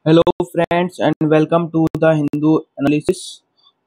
Hello friends and welcome to the Hindu analysis.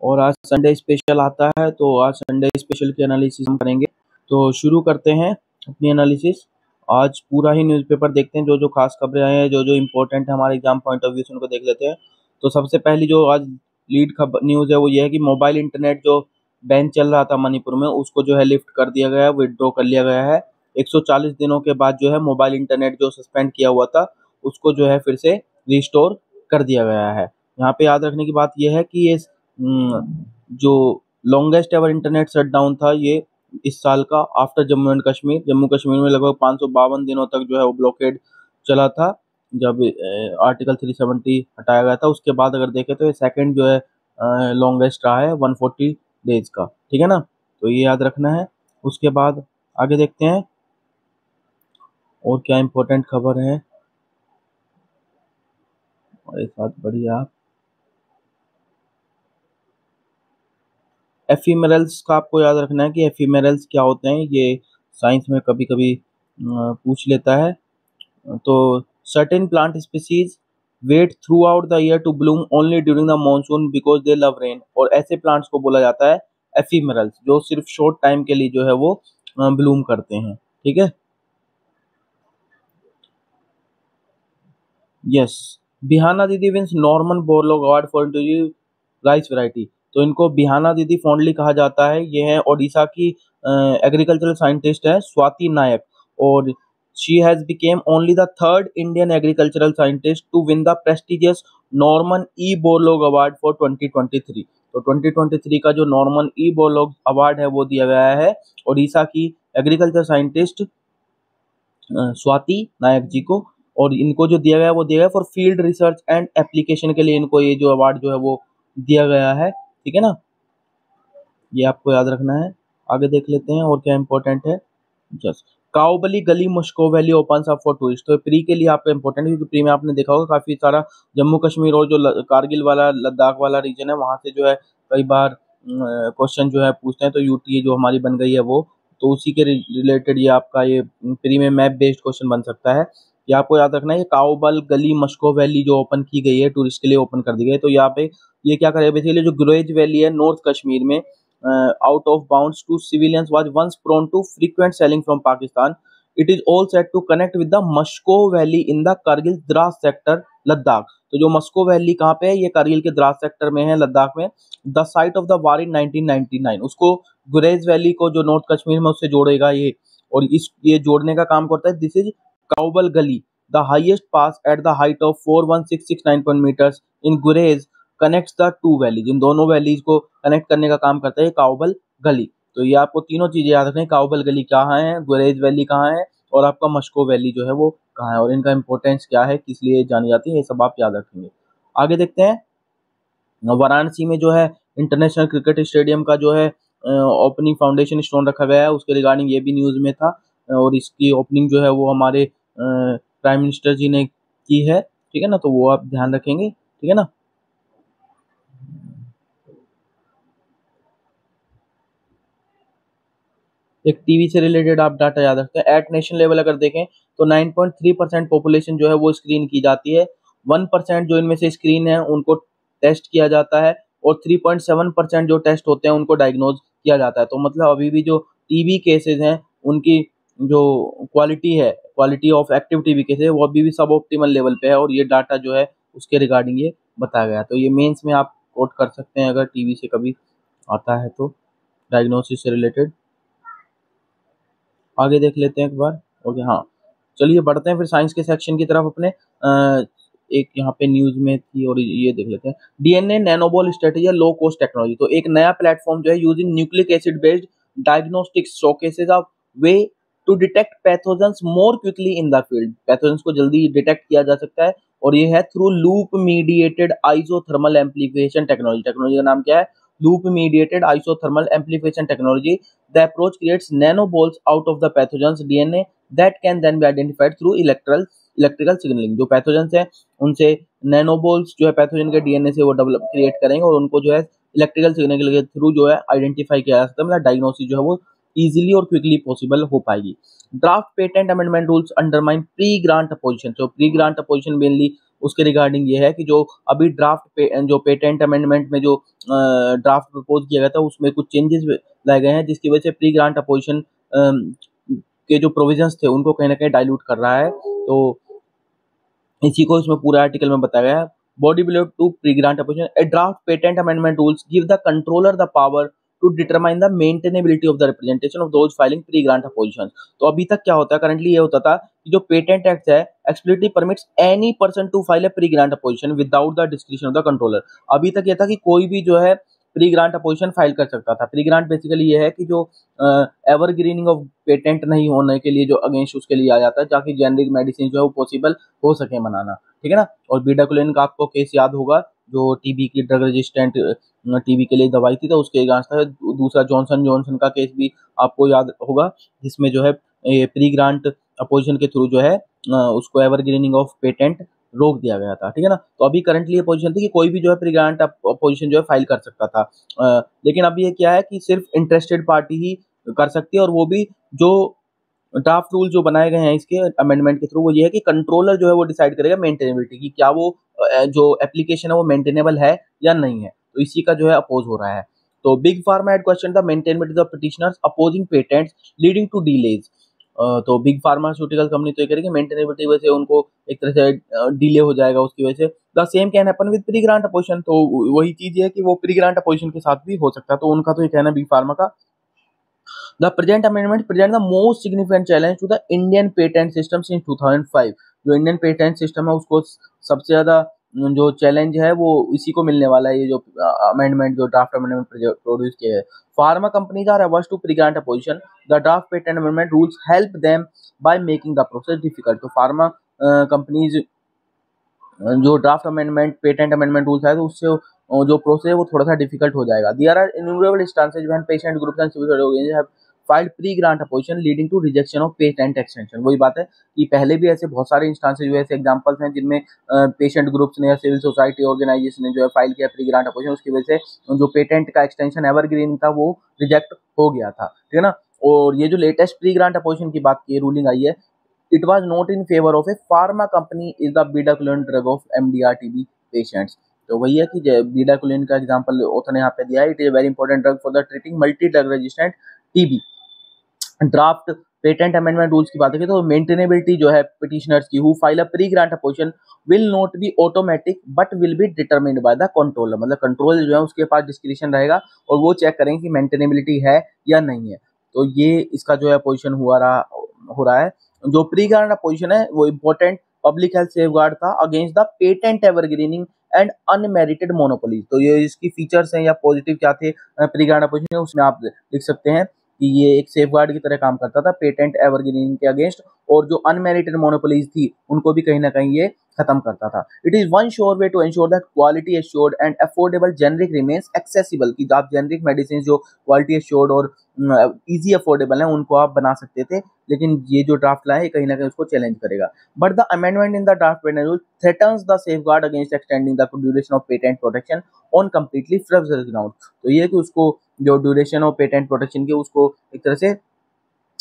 और आज Sunday special आता है तो आज संडे स्पेशल की एनालिसिस हम करेंगे। तो शुरू करते हैं अपनी एनालिसिस। आज पूरा ही न्यूज़पेपर देखते हैं, जो जो खास खबरें आई हैं, जो जो इम्पोर्टेंट है हमारे एग्जाम पॉइंट ऑफ व्यू से, उनको देख लेते हैं। तो सबसे पहली जो आज लीड खबर न्यूज़ है वो ये है कि मोबाइल इंटरनेट जो बैन चल रहा था मणिपुर में, उसको जो है लिफ्ट कर दिया गया है, विड्रॉ कर लिया गया है। 140 दिनों के बाद जो है मोबाइल इंटरनेट जो सस्पेंड किया हुआ था उसको जो है फिर से रिस्टोर कर दिया गया है। यहाँ पे याद रखने की बात यह है कि ये जो लॉन्गेस्ट एवर इंटरनेट शटडाउन था ये इस साल का आफ्टर जम्मू कश्मीर में लगभग 552 दिनों तक जो है वो ब्लॉकेड चला था। जब आर्टिकल 370 हटाया गया था उसके बाद अगर देखें तो ये सेकंड जो है लॉन्गेस्ट रहा है 140 डेज का। ठीक है ना, तो ये याद रखना है। उसके बाद आगे देखते हैं और क्या इम्पोर्टेंट खबर है हमारे साथ। बढ़िया, एफीमेरल्स का आपको याद रखना है कि एफीमेरल्स क्या होते हैं, ये साइंस में कभी कभी पूछ लेता है। तो certain plant species wait throughout the year to bloom only during the monsoon because they love rain. और ऐसे प्लांट्स को बोला जाता है एफीमेरल्स, जो सिर्फ शॉर्ट टाइम के लिए जो है वो ब्लूम करते हैं। ठीक है, yes. Bihana Didi wins Norman Borlaug award for rice variety. तो इनको बिहाना दीदी फॉन्डली कहा जाता है। ये है ओडिशा की एग्रीकल्चरल साइंटिस्ट है स्वाति नायक। और she has became only the third Indian agricultural scientist to win the prestigious Norman E Borlaug award for 2023। तो 2023 का जो नॉर्मन ई बोरलॉग अवार्ड है वो दिया गया है ओडिशा की एग्रीकल्चर साइंटिस्ट स्वाति नायक जी को। और इनको जो दिया गया है वो दिया गया for field research and application के लिए इनको ये जो अवार्ड जो है वो दिया गया है। ठीक है ना, ये आपको याद रखना है। आगे देख लेते हैं और क्या इंपॉर्टेंट है। जस्ट काउबली गली Moscow valley open up for tourist. तो प्री के लिए आपको इंपॉर्टेंट है क्योंकि प्री में आपने देखा होगा काफी सारा जम्मू कश्मीर और जो कारगिल वाला लद्दाख वाला रीजन है वहां से जो है कई बार क्वेश्चन जो है पूछते हैं। तो यूटी जो हमारी बन गई है वो, तो उसी के रिलेटेड ये आपका ये प्री में मैप बेस्ड क्वेश्चन बन सकता है। ये आपको याद रखना है। ये काउबल गली मस्को वैली जो ओपन की गई है टूरिस्ट के लिए ओपन कर दी गई है। तो यहाँ पे ये क्या करेगा बेसिकली, जो गुरेज वैली है नॉर्थ कश्मीर में out of bounds to civilians was once prone to frequent selling from Pakistan. It is all set to connect with the Mashko Valley in the Kargil Dras sector Ladakh. तो जो मस्को वैली कहाँ पे है, ये कारगिल के द्रास सेक्टर में है लद्दाख में। The site of the war in 1999, उसको गुरेज वैली को जो नॉर्थ कश्मीर में उससे जोड़ेगा ये। और इस ये जोड़ने का काम करता है। This is Kaobal Gali the highest pass at the height of 41669 metres in Gurez connects the two valleys. इन दोनों वैलीज को कनेक्ट करने का काम करता है काउबल गली। तो ये आपको तीनों चीजें याद रखनी है, काउबल गली कहाँ है, गुरेज वैली कहाँ है और आपका मस्को वैली जो है वो कहाँ है, और इनका इंपॉर्टेंस क्या है, किस लिए जानी जाती है, ये सब आप याद रखेंगे। आगे देखते हैं। वाराणसी में जो है इंटरनेशनल क्रिकेट स्टेडियम का जो है ओपनिंग फाउंडेशन स्टोन रखा गया है, उसके रिगार्डिंग ये भी न्यूज में था। और इसकी ओपनिंग जो है वो हमारे प्राइम मिनिस्टर जी ने की है। ठीक है ना, तो वो आप ध्यान रखेंगे। ठीक है ना, एक टीवी से रिलेटेड आप डाटा याद रखते हैं। एट नेशनल लेवल अगर देखें तो 9.3% पॉपुलेशन जो है वो स्क्रीन की जाती है। 1% जो इनमें से स्क्रीन है उनको टेस्ट किया जाता है और 3.7% जो टेस्ट होते हैं उनको डायग्नोज किया जाता है। तो मतलब अभी भी जो टीबी केसेज हैं उनकी जो क्वालिटी है, quality of active TB cases, वो अभी भी सब ऑप्टिमल लेवल पे है। और ये डाटा जो है उसके रिगार्डिंग ये बताया गया। तो ये मेंस में आप कोट कर सकते हैं अगर टीबी से कभी आता है तो, डायग्नोसिस से रिलेटेड। आगे देख लेते हैं एक बार। ओके, हाँ, चलिए बढ़ते हैं फिर साइंस के सेक्शन की तरफ अपने। एक यहाँ पे न्यूज में थी और ये देख लेते हैं। DNA nanoball strategy low cost technology. तो एक नया प्लेटफॉर्म जो है using nucleic acid based diagnostics showcases a way to detect pathogens more quickly in the field. Pathogens को जल्दी डिटेक्ट किया जा सकता है और ये है through loop mediated isothermal amplification technology. Technology का नाम क्या है? Loop mediated isothermal amplification technology. The approach creates nanoballs out of the pathogen's DNA that can then be identified through electrical signaling। जो पैथोजेंस है उनसे नैनोबॉल्स जो है पैथोजन के डीएनए से वो डेवलप क्रिएट करेंगे और उनको जो है इलेक्ट्रिकल सिग्नल के थ्रू जो है आइडेंटिफाई किया जा सकता है। मतलब डायग्नोसिस जो है वो इजीली और क्विकली पॉसिबल हो पाएगी। Draft patent amendment rules undermine pre grant opposition. तो प्री ग्रांट अपोजिशन मेनली उसके रिगार्डिंग ये है कि जो अभी जो पेटेंट अमेंडमेंट में जो ड्राफ्ट प्रपोज किया गया था उसमें कुछ चेंजेस लाए गए हैं, जिसकी वजह से प्री ग्रांट अपोजिशन के जो प्रोविजंस थे उनको कहीं ना कहीं डाइल्यूट कर रहा है। तो इसी को इसमें पूरा आर्टिकल में बताया गया है। Body blow to pre grant opposition, a draft patent amendment rules give the controller the power to determine the maintainability of the representation of those filing pre grant opposition. तो अभी तक क्या होता है, करंटली ये होता था कि जो पेटेंट एक्ट है explicitly permits any person to file a pre grant opposition without the description of the controller. अभी तक ये था कि कोई भी जो है प्री ग्रांट अपोजिशन फाइल कर सकता था। प्री ग्रांट बेसिकली ये है कि जो एवरग्रीनिंग ऑफ पेटेंट नहीं होने के लिए जो अगेंस्ट उसके लिए आ जाता है, ताकि जेनरिक मेडिसिन जो है वो पॉसिबल हो सके बनाना, ठीक है ना। और बीडाक्लोइन का आपको केस याद होगा, जो टीबी की ड्रग रेजिस्टेंट टीबी के लिए दवाई थी, तो उसके अगेंस्ट था। दूसरा जॉनसन जॉनसन का केस भी आपको याद होगा, जिसमें जो है प्री ग्रांट अपोजिशन के थ्रू जो है उसको एवरग्रीनिंग ऑफ पेटेंट रोक दिया गया था, ठीक है ना। तो अभी करंटली ये पोजीशन थी कि कोई भी जो है प्री ग्रांट अपोजिशन जो है फाइल कर सकता था, लेकिन अभी ये क्या है कि सिर्फ इंटरेस्टेड पार्टी ही कर सकती है, और वो भी जो ड्राफ्ट रूल जो बनाए गए हैं इसके अमेंडमेंट के थ्रू, वो ये है कि कंट्रोलर जो है वो डिसाइड करेगा मेंटेनेबिलिटी की, क्या वो जो एप्लीकेशन है वो मेंटेनेबल है या नहीं है। तो इसी का जो है अपोज हो रहा है। तो big pharma had question the maintainability of petitioners opposing patents leading to delays. तो बिग फार्मास्यूटिकल कंपनी तो ये करेगी मेंटेनेबिलिटी वजह से उनको एक तरह से डिले हो जाएगा, उसकी वजह से the same can happen with pre grant opposition. तो वही चीज है कि वो प्री ग्रांट अपोजिशन के साथ भी हो सकता है। तो उनका तो ये कहना बिग फार्मा का, The present amendment present the most significant challenge to the Indian patent system since 2005। जो इंडियन पेटेंट सिस्टम है उसको सबसे ज्यादा जो चैलेंज है वो इसी को मिलने वाला है, ये जो अमेंडमेंट जो ड्राफ्ट अमेंडमेंट प्रोड्यूस किया है। Pharma companies are averse to pre-grant opposition। The draft patent amendment rules help them by making the process difficult। तो फार्मा कंपनीज जो draft amendment patent amendment rules है तो उससे जो प्रोसेस है वो थोड़ा सा डिफिकल्ट हो जाएगा। There are innumerable instances when patient groups and civil organisations have filed pre grant opposition leading to rejection of patent extension. वही बात है कि पहले भी ऐसे बहुत सारे इंस्टेंसेस जो ऐसे एग्जांपल्स हैं जिनमें पेशेंट ग्रुप्स ने या सिविल सोसाइटी ऑर्गेनाइजेशन ने जो है फाइल किया प्री ग्रांट अपोजिशन, उसकी वजह से जो पेटेंट का एक्सटेंशन एवरग्रीन था वो रिजेक्ट हो गया था, ठीक है ना। और ये जो लेटेस्ट प्री ग्रांट अपोजिशन की बात की रूलिंग आई है, it was not in favor of a pharma company is the bedaquiline drug of MDR TB patients। तो वही है कि bedaquiline का एग्जांपल ऑथर ने यहाँ पे दिया है, it is very important drug for the treating multi drug resistant TB. Draft patent amendment rules की बात करें तो मेंटेनेबिलिटी जो है पिटिशनर्स की who file a pre grant opposition will not be automatic but will be determined by the controller. मतलब control जो है उसके पास डिस्क्रिप्शन रहेगा और वो चेक करेंगे कि मेंटेनेबिलिटी है या नहीं है। तो ये इसका जो है अपोजिशन हो रहा है। जो प्री ग्रांट अपोजिशन है वो इंपॉर्टेंट पब्लिक हेल्थ सेफगार्ड था against the patent evergreening and unmerited monopoly. तो ये इसकी फीचर्स हैं या पॉजिटिव क्या थे प्री ग्रांट अपोजिशन, उसमें आप लिख सकते हैं कि ये एक सेफगार्ड की तरह काम करता था पेटेंट एवरग्रीनिंग के अगेंस्ट, और जो अनमेरिटेड मोनोपोलीज थी उनको भी कहीं ना कहीं ये खत्म करता था। It is one sure way to ensure that quality assured and affordable generic remains accessible, कि आप जेनरिक मेडिसिन जो क्वालिटी एश्योर्ड और इजी अफोर्डेबल हैं उनको आप बना सकते थे, लेकिन ये जो ड्राफ्ट लाए कहीं ना कहीं उसको चैलेंज करेगा। But the amendment in the draft patent rule threatens the safeguard against extending the duration of patent protection on completely frivolous ground. तो ये कि उसको जो ड्यूरेशन ऑफ पेटेंट प्रोटेक्शन की उसको एक तरह से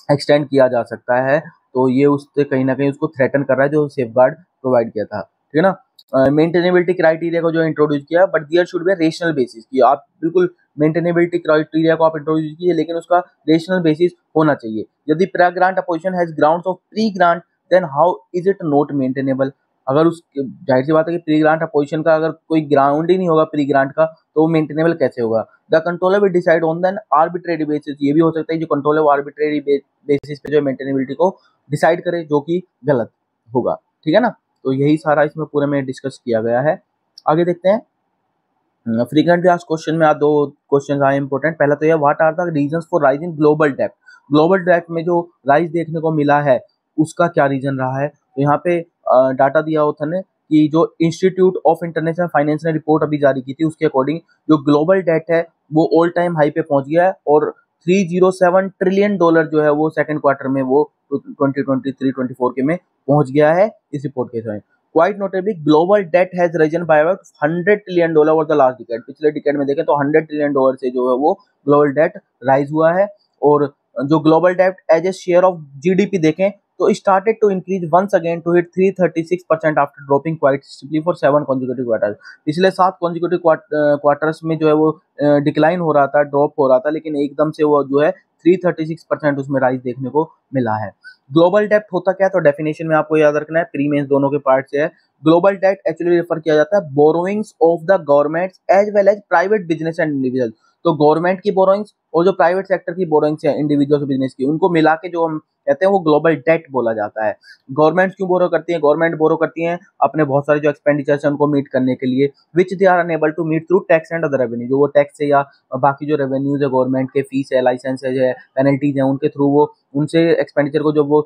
एक्सटेंड किया जा सकता है, तो ये उससे कहीं ना कहीं उसको थ्रेटन कर रहा है जो सेफगार्ड प्रोवाइड किया था, ठीक है ना। मेंटेनेबिलिटी क्राइटेरिया को जो इंट्रोड्यूस किया, but there should be rational basis, कि आप बिल्कुल मेंटेनेबिलिटी क्राइटेरिया को आप इंट्रोड्यूस कीजिए लेकिन उसका रेशनल बेसिस होना चाहिए। यदि pre grant opposition has grounds of pre grant then how is it not maintainable. अगर उस जाहिर सी बात है कि प्री ग्रांट अपोजिशन का अगर कोई ग्राउंड ही नहीं होगा प्री ग्रांट का तो वो मेंटेनेबल कैसे होगा। The controller will decide on then arbitrary basis. ये भी हो सकता है जो कंट्रोलर वो आर्बिट्रेरी बेसिस पे जो मेंटेनेबिलिटी को डिसाइड करे, जो कि गलत होगा, ठीक है ना। तो यही सारा इसमें पूरे में डिस्कस किया गया है। आगे देखते हैं फ्रीक्वेंटली आस्क्ड क्वेश्चन में दो क्वेश्चन आए इंपॉर्टेंट। पहला तो यह what are the reasons for rise in global डेब्ट। ग्लोबल डेब्ट में जो राइज देखने को मिला है उसका क्या रीजन रहा है। तो यहाँ पे डाटा दिया ऑथर ने कि जो इंस्टीट्यूट ऑफ इंटरनेशनल फाइनेंस ने रिपोर्ट अभी जारी की थी उसके अकॉर्डिंग जो ग्लोबल डेट है वो ऑल टाइम हाई पे पहुंच गया है, और $307 ट्रिलियन जो है वो सेकंड क्वार्टर में वो 2023-24 के में पहुंच गया है इस रिपोर्ट के समय। Quite notably global debt has risen by about $100 trillion over the last decade. पिछले डिकेड में देखें तो $100 ट्रिलियन से जो है वो ग्लोबल डेट राइज हुआ है। और जो global debt as a share of GDP देखें तो started to increase once again to hit 336% after dropping quite steeply for 7 consecutive quarters. पिछले 7 कॉन्जिक्यूटिव क्वार्टर्स में जो है वो डिक्लाइन हो रहा था, ड्रॉप हो रहा था, लेकिन एकदम से वो जो है 336% उसमें राइज देखने को मिला है। ग्लोबल डेप्थ होता क्या है, तो डेफिनेशन में आपको याद रखना है, प्री मेंस दोनों के पार्ट से है। ग्लोबल डेट एक्चुअली रेफर किया जाता है borrowings of the governments as well as private business and individual. तो गवर्नमेंट की बोरोइंग्स और जो प्राइवेट सेक्टर की बोरोइंग्स है इंडिविजुअल बिजनेस की, उनको मिला के जो हम कहते हैं वो ग्लोबल डेट बोला जाता है। गवर्नमेंट क्यों बोरो करती है, गवर्नमेंट बोरो करती है अपने बहुत सारे जो एक्सपेंडिचर्स हैं उनको मीट करने के लिए, which they are enable to meet through tax and other revenue. जो वो टैक्स है या बाकी जो रेवेन्यूज है गवर्नमेंट के, फीस है, लाइसेंस है, पेनल्टीज है, उनके थ्रू वो उनसे एक्सपेंडिचर को जब वो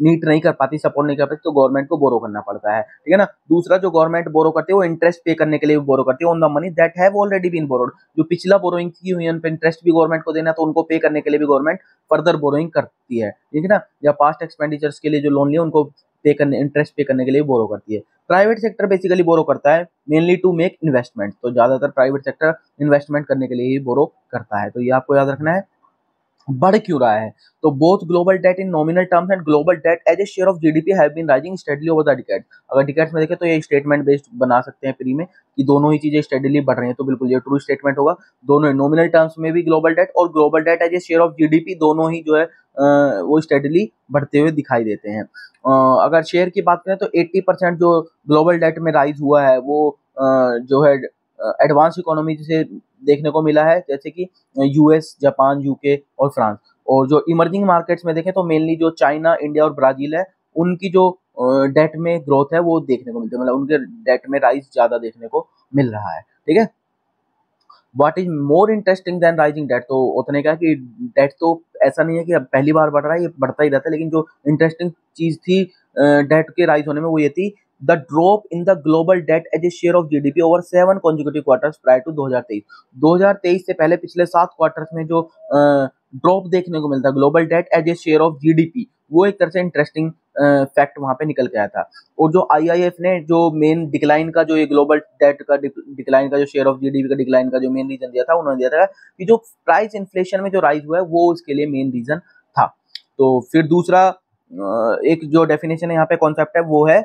मीट नहीं कर पाती, सपोर्ट नहीं कर पाती, तो गवर्नमेंट को बोरो करना पड़ता है, ठीक है ना। दूसरा जो गवर्नमेंट बोरो करती है वो इंटरेस्ट पे करने के लिए भी बोरो करती है on the money that have already been borrowed. जो पिछला बोरोइंग की हुई है उन पे इंटरेस्ट भी गवर्नमेंट को देना, तो उनको पे करने के लिए भी गवर्नमेंट फर्दर बोरोइंग करती है, ठीक है ना। या पास्ट एक्सपेंडिचर्स के लिए जो लोन लिया उनको पे करने, इंटरेस्ट पे करने के लिए बोरो करती है। प्राइवेट सेक्टर बेसिकली बोरो करता है मेनली टू मेक इन्वेस्टमेंट, तो ज्यादातर प्राइवेट सेक्टर इन्वेस्टमेंट करने के लिए ही बोरो करता है, तो ये आपको याद रखना है। बढ़ क्यों रहा है, तो both global debt in nominal terms and global debt as a share of GDP have been rising steadily over the decade. अगर डिकेड्स में देखें तो ये स्टेटमेंट बेस्ड बना सकते हैं प्री में कि दोनों ही चीजें स्टेडली बढ़ रही हैं, तो बिल्कुल ये ट्रू स्टेटमेंट होगा। दोनों नॉमिनल टर्म्स में भी ग्लोबल डेट और global debt as a share of GDP दोनों ही जो है वो स्टेडली बढ़ते हुए दिखाई देते हैं। अगर शेयर की बात करें तो 80% जो ग्लोबल डेट में राइज हुआ है वो जो है एडवांस इकोनॉमी से देखने को मिला है, जैसे कि यूएस, जापान, यूके और फ्रांस। और जो इमर्जिंग मार्केट्स में देखें तो मेनली जो चाइना, इंडिया और ब्राजील है, उनकी जो डेट में ग्रोथ है वो देखने को मिलती है, मतलब उनके डेट में राइज ज्यादा देखने को मिल रहा है, ठीक है। What is more interesting than rising debt, तो उतने का कि डेट तो ऐसा नहीं है कि अब पहली बार बढ़ रहा है, ये बढ़ता ही रहता है, लेकिन जो इंटरेस्टिंग चीज थी डेट के राइज होने में वो ये थी the drop in the global debt as a share of GDP over 7 consecutive quarters prior to 2023। 2023 से पहले पिछले 7 क्वार्टर्स में जो ड्रॉप देखने को मिलता है global debt as a share of GDP, वो एक तरह से इंटरेस्टिंग फैक्ट वहां पे निकल के आया था। और जो आईआईएफ ने जो मेन डिक्लाइन का, जो ये ग्लोबल डेट का डिक्लाइन का, जो शेयर ऑफ जीडीपी का डिक्लाइन का जो मेन रीजन दिया था, उन्होंने दिया था कि जो प्राइस इन्फ्लेशन में जो राइज हुआ है वो उसके लिए मेन रीजन था। तो फिर दूसरा एक जो डेफिनेशन है यहाँ पे कॉन्सेप्ट है वो है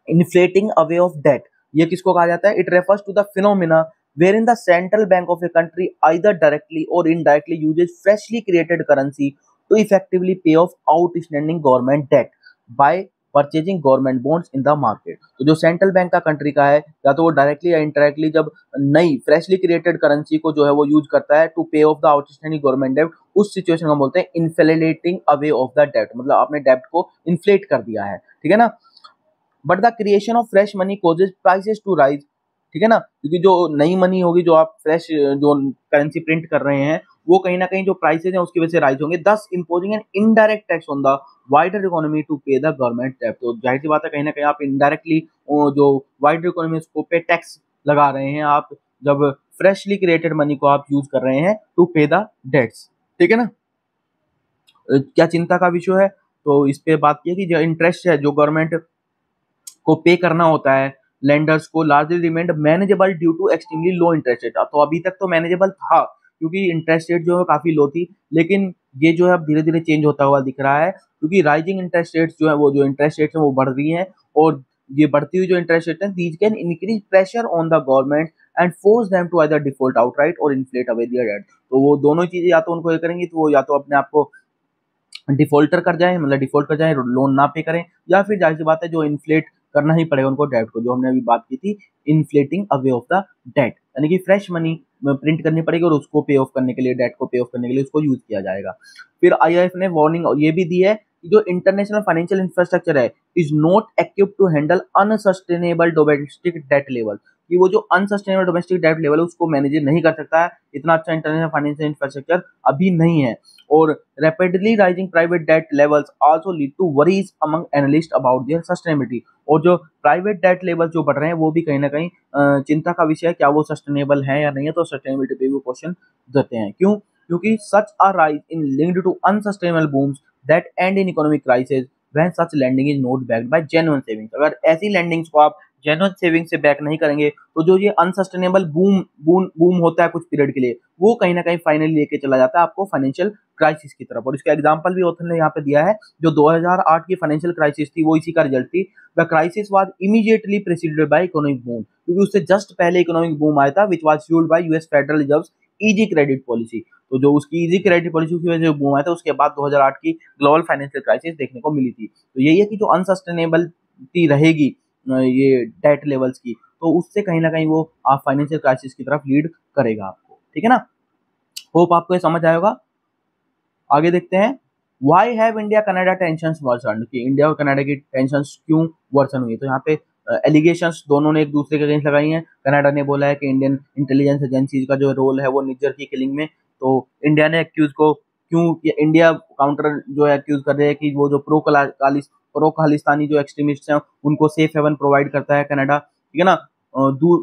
इन्फ्लेटिंग अवे ऑफ डेट। ये किसको कहा जाता है, it refers to the phenomena wherein the central bank of a country either directly or indirectly uses freshly created currency to effectively pay off outstanding government debt by purchasing government bonds in the market। तो जो central bank का country का है, या तो वो directly या indirectly जब नई फ्रेशली क्रिएटेड करेंसी को जो है वो यूज करता है to pay off the outstanding government debt, उस सिचुएशन को हम बोलते हैं inflating away of the debt, मतलब आपने डेब्ट को इन्फ्लेट कर दिया है, ठीक है ना। But the creation of fresh money causes prices to rise, ठीक है ना, क्योंकि जो नई मनी होगी, जो आप फ्रेश जो करेंसी प्रिंट कर रहे हैं, वो कहीं ना कहीं जो प्राइसेस हैं उसकी वजह से राइज होंगे, thus imposing an indirect tax on the wider economy to pay the government debt. तो जाहिर सी बात है, कहीं ना कहीं आप इनडायरेक्टली जो वाइडर इकोनॉमी उसको पे टैक्स लगा रहे हैं आप, जब फ्रेशली क्रिएटेड मनी को आप यूज कर रहे हैं टू पे द डेट्स, ठीक है ना। क्या चिंता का विषय है, तो इस पे बात की कि जो इंटरेस्ट है जो गवर्नमेंट को पे करना होता है लेंडर्स को, largely remained manageable due to extremely low interest rate. तो अभी तक तो मैनेजेबल था क्योंकि इंटरेस्ट रेट जो है काफी लो थी, लेकिन ये जो है अब धीरे धीरे चेंज होता हुआ दिख रहा है, क्योंकि राइजिंग इंटरेस्ट रेट्स जो है वो जो इंटरेस्ट रेट्स है वो बढ़ रही हैं, और ये बढ़ती हुई जो इंटरेस्ट रेट है these can increase pressure on the government and force them to either default outright or inflate away their debt. तो वो दोनों चीजें या तो उनको ये करेंगी, तो वो या तो अपने आप को डिफॉल्टर कर जाए, मतलब डिफॉल्ट कर जाए, लोन ना पे करें, या फिर जाहिर सी बात है जो इन्फ्लेट करना ही पड़ेगा उनको डेट को, जो हमने अभी बात की थी inflating away of the debt, यानी कि फ्रेश मनी प्रिंट करनी पड़ेगी और उसको पे ऑफ करने के लिए, डेट को पे ऑफ करने के लिए उसको यूज किया जाएगा। फिर आईएमएफ ने वार्निंग ये भी दी है कि जो इंटरनेशनल फाइनेंशियल इंफ्रास्ट्रक्चर है is not equipped to handle unsustainable domestic debt level, कि वो जो अनसस्टेनेबल डोमेस्टिक डेट लेवल है उसको मैनेज नहीं कर सकता है, इतना अच्छा इंटरनेशनल फाइनेंशियल इंफ्रास्ट्रक्चर अभी नहीं है। और rapidly rising private debt levels also lead to worries among analyst about their sustainability. और जो प्राइवेट डेट लेवल जो बढ़ रहे हैं वो भी कहीं ना कहीं चिंता का विषय है, क्या वो सस्टेनेबल है या नहीं है, तो सस्टेनेबिलिटी पे भी क्वेश्चन देते हैं। क्यों, क्योंकि such a rise in linked to unsustainable booms that end in economic crisis when such lending is not backed by genuine savings. अगर ऐसी लैंडिंग्स को आप जेन्युइन सेविंग से बैक नहीं करेंगे, तो जो ये अनसस्टेनेबल बूम होता है कुछ पीरियड के लिए, वो कहीं ना कहीं फाइनली लेके चला जाता है आपको फाइनेंशियल क्राइसिस की तरफ। और इसका एग्जांपल भी ऑथर ने यहाँ पे दिया है, जो 2008 की फाइनेंशियल क्राइसिस थी वो इसी का रिजल्ट थी। The crisis was immediately preceded by economic boom, क्योंकि उससे जस्ट पहले इकोनॉमिक बूम आया था, which was fuelled by US Federal Reserve's easy credit policy. तो जो उसकी इजी क्रेडिट पॉलिसी की वजह से बूम आया था, उसके बाद 2008 की ग्लोबल फाइनेंशियल क्राइसिस देखने को मिली थी। तो यही है कि जो अनसस्टेनेबलिटी रहेगी ये डेट लेवल्स की, तो उससे कहीं ना कहीं वो आप फाइनेंशियल क्राइसिस की तरफ लीड करेगा आपको, ठीक है ना। होप आपको ये समझ आएगा। आगे देखते हैं, why have India Canada tensions worsened, कि इंडिया और कनाडा की टेंशंस क्यों वर्सन हुई। तो यहाँ पे एलिगेशंस दोनों ने एक दूसरे के अगेंस्ट लगाई हैं। कनाडा ने बोला है कि इंडियन इंटेलिजेंस एजेंसीज का जो रोल है वो निज्जर की किलिंग में, तो इंडिया ने एक्यूज को क्यों, इंडिया काउंटर जो है एक्यूज कर रहे हैं कि वो जो प्रो खालिस्तानी जो एक्सट्रीमिस्ट हैं उनको सेफ हेवन प्रोवाइड करता है कनाडा, ठीक है ना।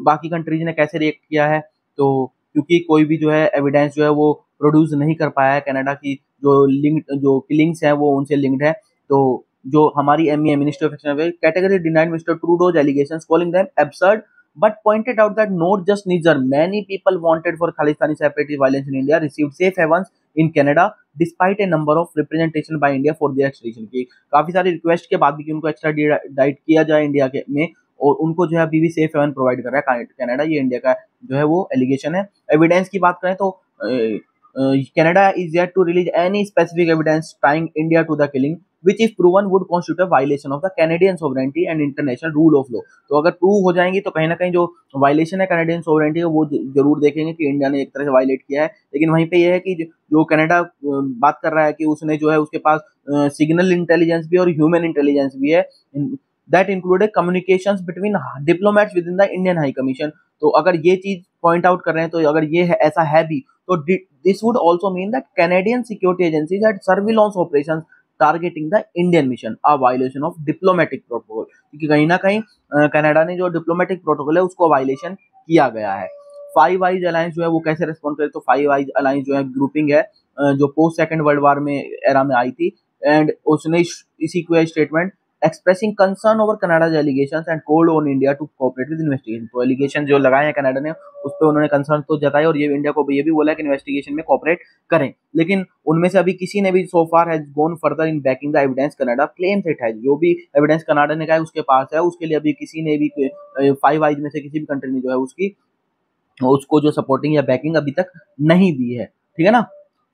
बाकी कंट्रीज ने कैसे रिएक्ट किया है, तो क्योंकि कोई भी जो है एविडेंस जो है वो प्रोड्यूस नहीं कर पाया है, कनाडा की जो किलिंग्स हैं वो उनसे लिंक्ड है। तो जो हमारी MEA minister of external category denied mister Trudeau's allegations, calling them absurd, but pointed out that not just Niger, many people wanted for Khalistani separatist violence in India received safe havens in Canada despite a number of representation by India for their extradition। की काफी सारी request के बाद भी कि उनको extradite किया जाए इंडिया के में, और उनको जो है अभी भी सेफ हेवन प्रोवाइड कर रहा है कनाडा। ये इंडिया का जो है वो एलिगेशन है। एविडेंस की बात करें तो Canada is yet to release any specific evidence tying India to the killing, which if proven would constitute a violation of the Canadian sovereignty and international rule of law। तो अगर prove हो जाएंगी तो कहीं ना कहीं जो वायलेशन है कैनेडियन सोवरेंटी का वो जरूर देखेंगे कि इंडिया ने एक तरह से वायलेट किया है। लेकिन वहीं पे ये है कि जो कनाडा बात कर रहा है कि उसने जो है उसके पास सिग्नल इंटेलिजेंस भी और ह्यूमन इंटेलिजेंस भी है, that included communications between diplomats with in the Indian high commission. तो अगर ये चीज पॉइंट आउट कर रहे हैं, तो अगर ये है ऐसा है भी, तो this would also mean that Canadian security agencies had surveillance operations targeting the Indian mission, a violation of diplomatic protocol. क्योंकि कहीं ना कहीं कनाडा ने जो डिप्लोमेटिक प्रोटोकॉल है उसको वायलेशन किया गया है। फाइव आइज अलायंस जो है वो कैसे रिस्पॉन्ड करे, तो फाइव आइज अलायंस जो है ग्रुपिंग है जो पोस्ट सेकंड वर्ल्ड वार में एरा में आई थी, एंड उसने इसी को statement expressing concern over Canada's allegations and called on India to cooperate with investigation. तो एलिगेशन जो लगाए हैं कनाडा ने उस पर उन्होंने कंसर्न तो जताए, और ये इंडिया को ये भी बोला है कि इन्वेस्टिगेशन में कोऑपरेट करें। लेकिन उनमें से अभी किसी ने भी so far has gone further in backing the evidence Canada claims it has. जो भी एविडेंस कनाडा ने कहा है उसके पास है, उसके लिए अभी किसी ने भी फाइव आइज में से किसी भी कंट्री ने जो है उसको जो सपोर्टिंग या बैकिंग अभी तक नहीं दी है, ठीक है ना।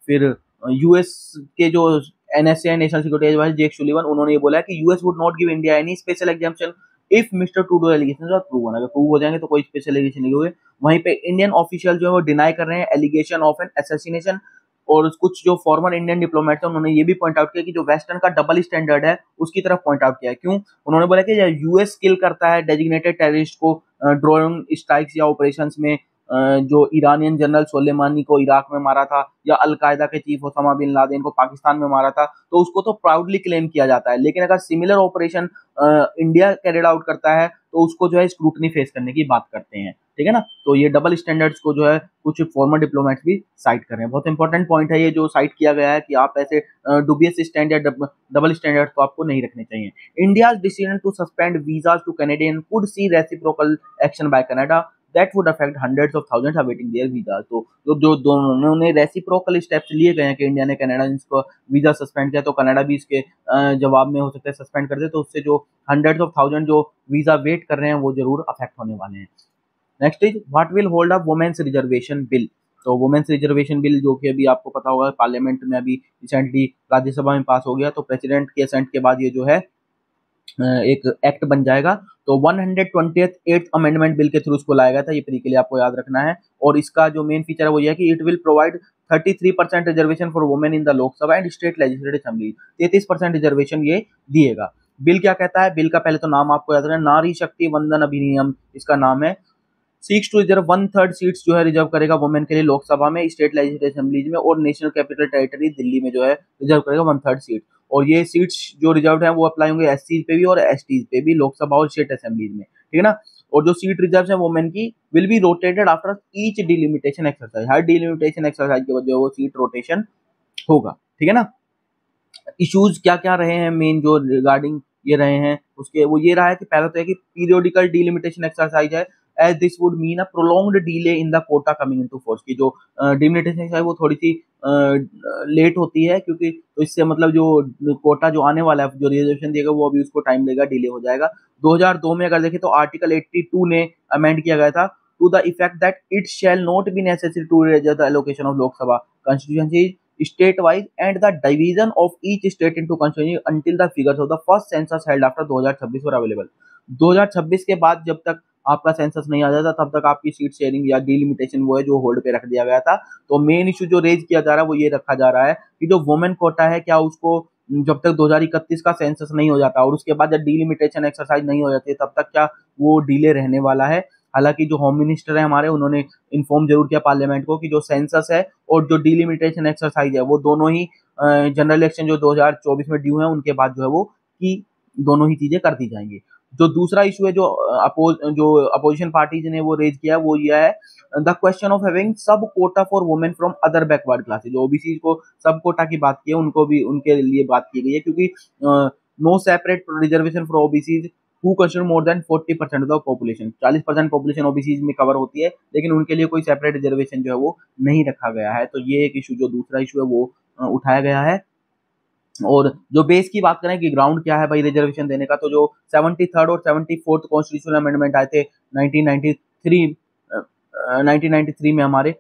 फिर यूएस के जो NSA and national security adviser Jake Sullivan, उन्होंने ये बोला है कि US would not give India any special exemption if Mr Trudeau allegation are proven. अगर प्रूव हो जाएंगे तो कोई स्पेशल एलिगेशन नहीं होंगे। वहीं पे इंडियन ऑफिशियल जो है वो डिनाई कर रहे हैं एलिगेशन ऑफ एन असैसिनेशन। और कुछ जो फॉर्मर इंडियन डिप्लोमेट है उन्होंने ये भी पॉइंट आउट किया कि जो वेस्टर्न का डबल स्टैंडर्ड है उसकी तरफ पॉइंट आउट किया है। क्यों? उन्होंने बोला कि यूएस किल करता है डेजिग्नेटेड टेररिस्ट को ड्रोन स्ट्राइक्स या ऑपरेशंस में, जो ईरानियन जनरल सोलेमानी को इराक में मारा था, या अलकायदा के चीफ ओसामा बिन लादेन को पाकिस्तान में मारा था, तो उसको तो प्राउडली क्लेम किया जाता है। लेकिन अगर similar operation India carried out करता है तो उसको जो है स्क्रूटनी फेस करने की बात करते हैं, ठीक है ना। तो ये डबल स्टैंडर्ड्स को जो है कुछ फॉर्मर डिप्लोमेट्स भी साइट कर रहे हैं। बहुत इंपॉर्टेंट पॉइंट है ये जो साइट किया गया है कि आप ऐसे डुबियस स्टैंडर्ड डबल स्टैंडर्ड तो आपको नहीं रखने चाहिए। India's decision to suspend visas to Canadian could see reciprocal action by Canada that would affect hundreds of thousands awaiting their visa। तो जो दोनों ने रेसिप्रोकल स्टेप्स लिए गए हैं कि इंडिया ने कनाडा को वीजा सस्पेंड किया, तो कनाडा भी इसके जवाब में हो सकता है सस्पेंड कर दे, तो उससे जो हंड्रेड्स ऑफ थाउजेंड जो वीजा वेट कर रहे हैं वो जरूर अफेक्ट होने वाले हैं। Next is what will hold up women's reservation bill. तो वुमेन्स रिजर्वेशन बिल जो कि अभी आपको पता होगा पार्लियामेंट में अभी रिसेंटली राज्यसभा में पास हो गया, तो प्रेसिडेंट के असेंट के बाद ये जो है एक एक्ट बन जाएगा। तो 128th अमेंडमेंट बिल के थ्रू उसको लाया गया था, ये प्री के लिए आपको याद रखना है। और इसका जो मेन फीचर है वो ये है कि it will provide 33% reservation for women in the Lok Sabha and state legislative assembly. 33% reservation ये दिएगा। बिल क्या कहता है? बिल का पहले तो नाम आपको याद रखना, नारी शक्ति वंदन अधिनियम इसका नाम है। सीक्स टू रिजर्व 1/3 सीट्स जो है रिजर्व करेगा वुमेन के लिए लोकसभा में, स्टेट लेजिस्लेटिव असेंबलीज में, और नेशनल कैपिटल टेरिटरी दिल्ली में जो है रिजर्व करेगा 1/3 सीट। और ये सीट्स जो रिजर्व है वो अप्लाई होंगे एससी पे भी और एसटी पे भी, लोकसभा और स्टेट असेंबलीज में, ठीक है ना। और जो सीट रिजर्व है वुमेन की will be rotated after each delimitation exercise. Her delimitation exercise के बाद जो है वो सीट रोटेशन होगा, ठीक है ना। इश्यूज क्या क्या रहे हैं मेन जो रिगार्डिंग ये रहे हैं उसके, वो ये रहा है कि पहला तो है कि पीरियोडिकल डिलिमिटेशन एक्सरसाइज है, as this would mean a prolonged delay in the quota coming into force. की जो डिलिमिटेशन है वो थोड़ी सी लेट होती है, क्योंकि तो इससे मतलब जो कोटा जो आने वाला है, जो रिजर्वेशन देगा वो अभी उसको टाइम देगा, डिले हो जाएगा। 2002 में अगर देखें तो आर्टिकल 82 ने अमेंड किया गया था to the effect that it shall not be necessary to razor the allocation of Lok Sabha constituencies state wise and the division of each state into constituency until the figures of the first census held after 2026 were available। 2026 के बाद जब तक आपका census नहीं आ जाता तब तक आपकी सीट शेयरिंग या डिलिमिटेशन वो है जो होल्ड पे रख दिया गया था। तो मेन इशू जो रेज किया जा रहा है वो ये रखा जा रहा है कि जो वुमेन कोटा है क्या उसको जब तक 2031 का सेंसस नहीं हो जाता और उसके बाद जब डिलिमिटेशन एक्सरसाइज नहीं हो जाती तब तक क्या वो डिले रहने वाला है। हालांकि जो होम मिनिस्टर है हमारे उन्होंने इन्फॉर्म जरूर किया पार्लियामेंट को कि जो सेंसस है और जो डिलिमिटेशन एक्सरसाइज है वो दोनों ही जनरल इलेक्शन जो 2024 में ड्यू है उनके बाद जो है वो कि दोनों ही चीजें कर दी जाएंगी। जो दूसरा इशू है जो अपोजिशन पार्टीज ने वो रेज किया वो ये है द क्वेश्चन ऑफ हैविंग सब Kota for women from other backward classes. जो ओबीसी को सब कोटा की बात की है उनको भी उनके लिए बात की गई है, क्योंकि no separate reservation for OBC who consider more than 40% of the population। 40% population OBC में कवर होती है, लेकिन उनके लिए कोई सेपरेट रिजर्वेशन जो है वो नहीं रखा गया है। तो ये एक इशू जो दूसरा इशू है वो उठाया गया है। और जो बेस की बात करें कि ग्राउंड क्या है भाई रिजर्वेशन देने का, तो जो 73rd और 74th कॉन्स्टिट्यूशनल अमेंडमेंट आए थे 1993 में हमारे,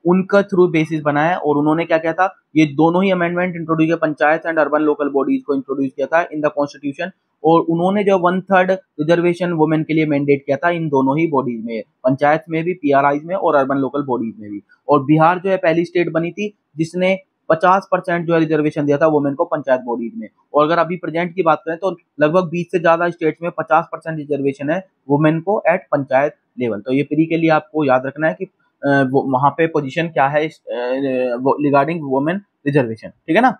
उनका थ्रू बेसिस बना है। और उन्होंने क्या किया था, ये दोनों ही अमेंडमेंट इंट्रोड्यूस किया, panchayat and urban local bodies को इंट्रोड्यूस किया था इन द कॉन्स्टिट्यूशन। और उन्होंने जो 1/3 रिजर्वेशन वुमेन के लिए मैंडेट किया था इन दोनों ही बॉडीज में, पंचायत में भी, पीआरआईज में और अर्बन लोकल बॉडीज में भी। और बिहार जो है पहली स्टेट बनी थी जिसने 50% जो है रिजर्वेशन दिया था वुमेन को पंचायत बॉडीज में। और अगर अभी प्रेजेंट की बात करें तो लगभग 20 से ज्यादा स्टेट्स में 50% रिजर्वेशन है वुमेन को एट पंचायत लेवल। तो ये प्री के लिए आपको याद रखना है कि वहां पे पोजीशन क्या है रिगार्डिंग वुमेन रिजर्वेशन, ठीक है ना।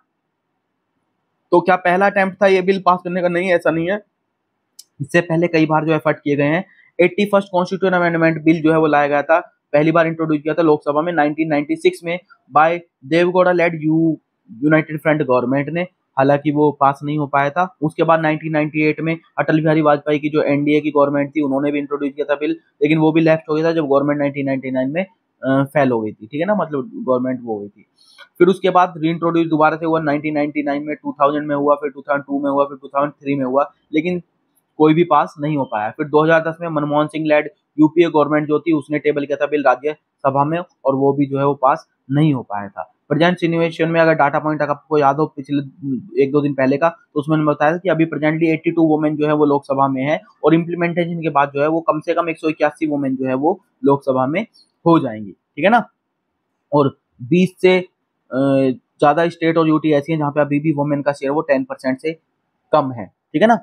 तो क्या पहला अटेम्प्ट था ये बिल पास करने का? नहीं, ऐसा नहीं है। इससे पहले कई बार जो एफर्ट किए गए हैं। 81st कॉन्स्टिट्यूशन अमेंडमेंट बिल जो है वो लाया गया था, पहली बार इंट्रोड्यूस किया था लोकसभा में 1996 में by Deve Gowda led united front government ने। हालांकि वो पास नहीं हो पाया था। उसके बाद 1998 में अटल बिहारी वाजपेयी की जो एनडीए की गवर्नमेंट थी उन्होंने भी इंट्रोड्यूस किया था बिल, लेकिन वो भी लेफ्ट हो गया था जब गवर्नमेंट 1999 में फेल हो गई थी, ठीक है ना, मतलब गवर्नमेंट वो हुई थी। फिर उसके बाद रीइंट्रोड्यूस दोबारा से हुआ 1999 में, 2000 में हुआ, फिर 2002 में हुआ, फिर 2003 में हुआ, लेकिन कोई भी पास नहीं हो पाया। फिर 2010 में Manmohan Singh led UPA government जो थी उसने टेबल किया था बिल राज्यसभा में और वो भी जो है वो पास नहीं हो पाया था। प्रेजेंट सिचुएशन में अगर डाटा पॉइंट आपको याद हो पिछले 1-2 दिन पहले का, तो उसमें बताया कि अभी प्रेजेंटली 82 वुमेन जो है वो लोकसभा में है और इम्प्लीमेंटेशन के बाद जो है वो कम से कम 181 वुमेन जो है वो लोकसभा में हो जाएंगी, ठीक है ना। और 20 से ज्यादा स्टेट और यूटी ऐसी हैं जहां पे अभी भी वुमेन का शेयर वो 10% से कम है, ठीक है ना।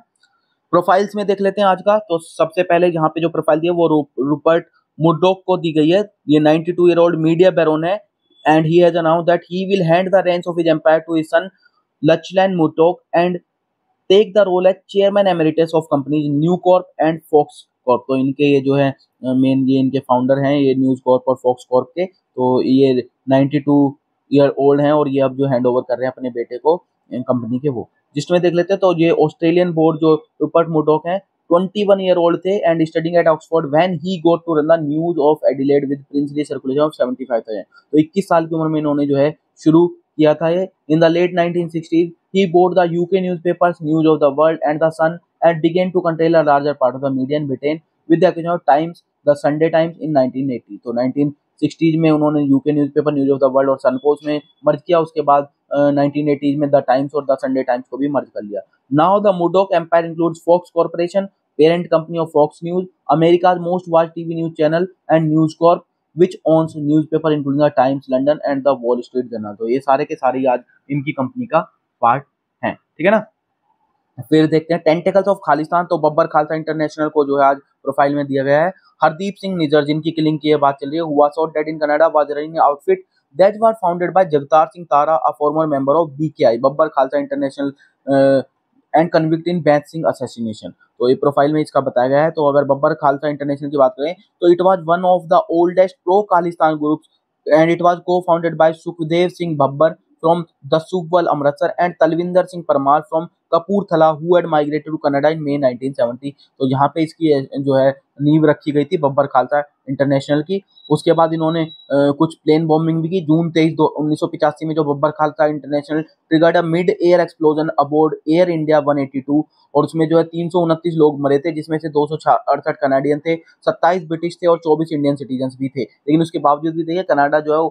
प्रोफाइल्स में देख लेते हैं आज का। तो सबसे पहले यहाँ पे जो प्रोफाइल दी है वो रूपर्ट मुर्डोक को दी गई है। ये 92 ईयर ओल्ड मीडिया बैरोन है and he has announced that he will hand the range of his empire to his son Lachlan Murdoch and take the role as chairman emeritus of companies News Corp and Fox Corp. तो इनके ये जो है main ये इनके founder हैं ये news Corp और फॉक्स कॉर्प के। तो ये 92 ईयर ओल्ड हैं और ये अब जो हैंड ओवर कर रहे हैं अपने बेटे को कंपनी के वो। जिसमें देख लेते हैं तो ये ऑस्ट्रेलियन बोर्ड जो रूपर्ट मुर्डॉक हैं 21 ईयर ओल्ड थे and studying at Oxford when he got to run the News of Adelaide with princely circulation of 75,000। तो 21 साल की उम्र में इन्होंने जो है शुरू किया था ये। In the late 1960s he bought the UK newspapers News of the World and the Sun and began to control a larger part of the media in Britain with the acquisition of Times, the Sunday Times in 1980। तो 1960s में उन्होंने UK newspaper news of the world और सन को उसमें मर्ज किया। उसके बाद 1980s में द टाइम्स और द संडे टाइम्स को भी मर्ज कर लिया। Now the Murdoch empire includes Fox Corporation, parent company of Fox News, America's most watched TV news channel and News Corp which owns newspaper including the Times London and the Wall Street Journal। तो ये सारे के सारे आज इनकी company का part हैं, ठीक है ना। फिर देखते हैं टेंटिकल्स ऑफ खालिस्तान। तो बब्बर खालसा इंटरनेशनल को जो है आज प्रोफाइल में दिया गया है। हरदीप सिंह निज्जर जिनकी किलिंग की बात चल रही है, हुआ shot dead in Canada was running outfit that was founded by Jagtar Singh Tara a former member of BKI Babbar Khalsa International and convict in बैच सिंह असैसिनेशन। तो ये प्रोफाइल में इसका बताया गया है। तो अगर बब्बर खालसा इंटरनेशनल की बात करें तो it was one of the oldest pro Khalistan groups and it was cofounded by Sukhdev Singh Babbar from Dasubwal, Amritsar, and Talvinder Singh Parmar from Kapurthala, who had migrated to Canada in May 1970। तो यहाँ पे इसकी जो है नींव रखी गई थी बब्बर खालसा इंटरनेशनल की। उसके बाद इन्होंने कुछ प्लेन बॉम्बिंग भी की। जून 23 1985 में जो Babbar Khalsa International triggered a mid air explosion aboard Air India 182, और उसमें जो है 329 लोग मरे थे, जिसमें से 268 कनाडियन थे, 27 ब्रिटिश थे और 24 इंडियन सिटीजन भी थे। लेकिन उसके बावजूद भी देखिए कनाडा जो है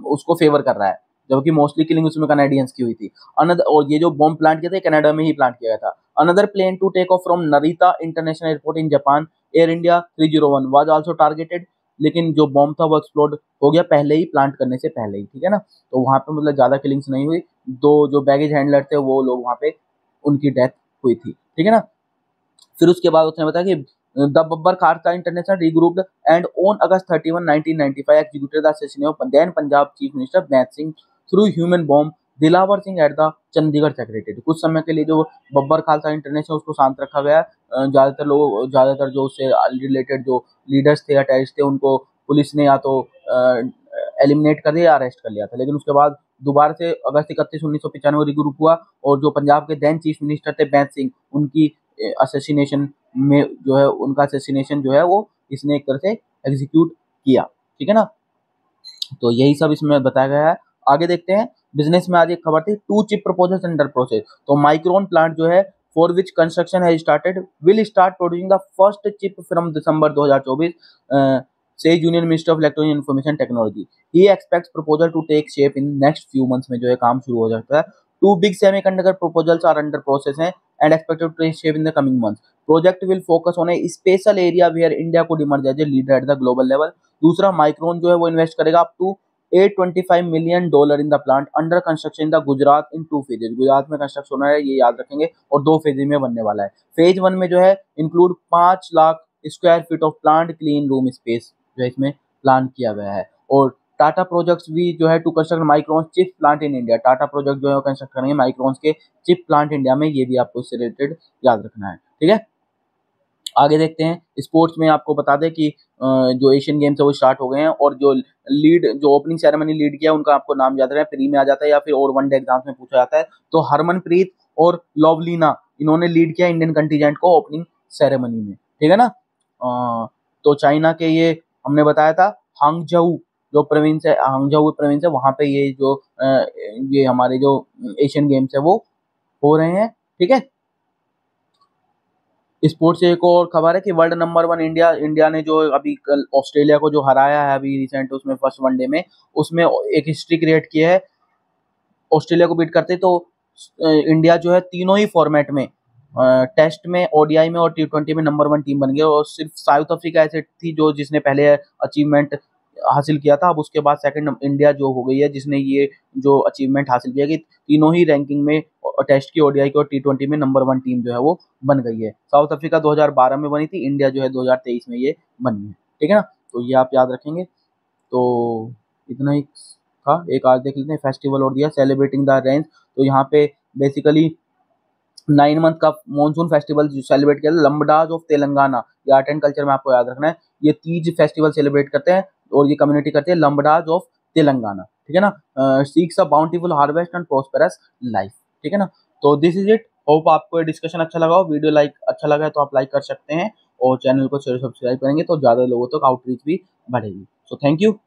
उसको फेवर कर रहा है, जबकि मोस्टली किलिंग उसमें कनाडियंस की हुई थी। अनदर, और ये जो बॉम्ब प्लांट किया था कनाडा में ही प्लांट किया गया था। Another plane to take off from Narita international airport in Japan, Air India 301 was also targeted, लेकिन जो बॉम्ब था वो एक्सप्लोड हो गया पहले ही, प्लांट करने से पहले ही, ठीक है ना। तो वहां पे मतलब ज्यादा किलिंग्स नहीं हुई। दो जो बैगेज हैंडलर थे वो लोग वहां पे उनकी डेथ हुई थी, ठीक है ना। फिर उसके बाद उसने बताया कि the Babbar Khalsa international regrouped and on August 31 1995 executed the assassination of then Punjab chief minister Beant Singh through human bomb Dilawar Singh at the Chandigarh secretary. कुछ समय के लिए जो बब्बर खालसा इंटरनेशनल उसको शांत रखा गया। ज्यादातर जो उससे रिलेटेड जो लीडर्स थे या टेररिस्ट थे उनको पुलिस ने या तो एलिमिनेट कर दिया या अरेस्ट कर लिया था। लेकिन उसके बाद दोबारा से अगस्त 31 1995 रिग्रुप हुआ, और जो पंजाब के देन चीफ मिनिस्टर थे बेंत सिंह, उनकी असैसिनेशन में जो है उनका असैसिनेशन जो है वो इसने एक तरह से एग्जीक्यूट किया, ठीक है ना। तो यही सब इसमें बताया गया है। आगे देखते हैं। बिजनेस में आज एक खबर थी, 2 चिप प्रपोजल्स अंडर प्रोसेस। तो माइक्रोन प्लांट जो है फॉर विच कंस्ट्रक्शन है started will start producing the first chip from December 2024, says union minister of electronic information technology. He expects proposal to take shape in next few months में जो है काम शुरू हो जाता है। 2 big semiconductor proposals are under process हैं and expected to take shape in the coming months. Project will focus on a special area where India could emerge as a leader at the global level. दूसरा, Micron जो है वो invest करेगा up to $825 million in the plant under construction in the Gujarat in 2 phases. Gujarat में construction होना है, ये याद रखेंगे, और 2 फेजेज में बनने वाला है। फेज 1 में जो है include 5 lakh square feet of plant clean room space जो है इसमें प्लान किया गया है। और टाटा प्रोजेक्ट्स भी जो है to construct Micron chip plant in India. Tata project जो है कंस्ट्रक्ट करेंगे माइक्रोन के चिप प्लांट इंडिया में, ये भी आपको इससे रिलेटेड याद रखना है, ठीक है। आगे देखते हैं। स्पोर्ट्स में आपको बता दें कि जो एशियन गेम्स है वो स्टार्ट हो गए हैं, और जो ओपनिंग सेरेमनी लीड किया उनका आपको नाम याद रखना है, प्री में आ जाता है या फिर और वनडे एग्जाम्स में पूछा जाता है। तो हरमनप्रीत और लवलीना इन्होंने लीड किया इंडियन कंटीजेंट को ओपनिंग सेरेमनी में, ठीक है ना। तो चाइना के ये हमने बताया था हांगझोउ जो प्रोविंस है, हांगझोउ प्रोविंस है, वहां पे ये हमारे जो एशियन गेम्स है वो हो रहे हैं, ठीक है। स्पोर्ट्स से एक और खबर है कि वर्ल्ड नंबर 1 इंडिया ने जो अभी कल ऑस्ट्रेलिया को जो हराया है अभी रिसेंट उसमें फर्स्ट वनडे में, उसमें एक हिस्ट्री क्रिएट की है। ऑस्ट्रेलिया को बीट करते तो इंडिया जो है तीनों ही फॉर्मेट में, टेस्ट में, ओडीआई में और T20 में नंबर 1 टीम बन गई। और सिर्फ साउथ अफ्रीका ऐसे थी जो जिसने पहले अचीवमेंट हासिल किया था। अब उसके बाद सेकंड इंडिया जो हो गई है जिसने ये जो अचीवमेंट हासिल किया कि तीनों ही रैंकिंग में, टेस्ट की, ओडीआई की और T20 में नंबर 1 टीम जो है वो बन गई है। साउथ अफ्रीका 2012 में बनी थी, इंडिया जो है 2023 में ये बनी है, ठीक है ना। तो ये आप याद रखेंगे। तो इतना ही था। एक आज देख लेते हैं फेस्टिवल और दिया सेलिब्रेटिंग द रेंज। तो यहाँ पे बेसिकली 9 मंथ का मॉनसून फेस्टिवल सेलिब्रेट किया लंबडाज ऑफ तेलंगाना। ये आर्ट एंड कल्चर में आपको याद रखना है। ये तीज फेस्टिवल सेलिब्रेट करते हैं और ये कम्युनिटी करते हैं लंबडाज ऑफ तेलंगाना, ठीक है ना। Seeks a bountiful harvest and prosperous life, ठीक है ना। तो दिस इज इट। होप आपको ये डिस्कशन अच्छा लगा हो। वीडियो अच्छा लगा है तो आप लाइक कर सकते हैं, और चैनल को सब्सक्राइब करेंगे तो ज़्यादा लोगों तक आउटरीच भी बढ़ेगी। So thank you.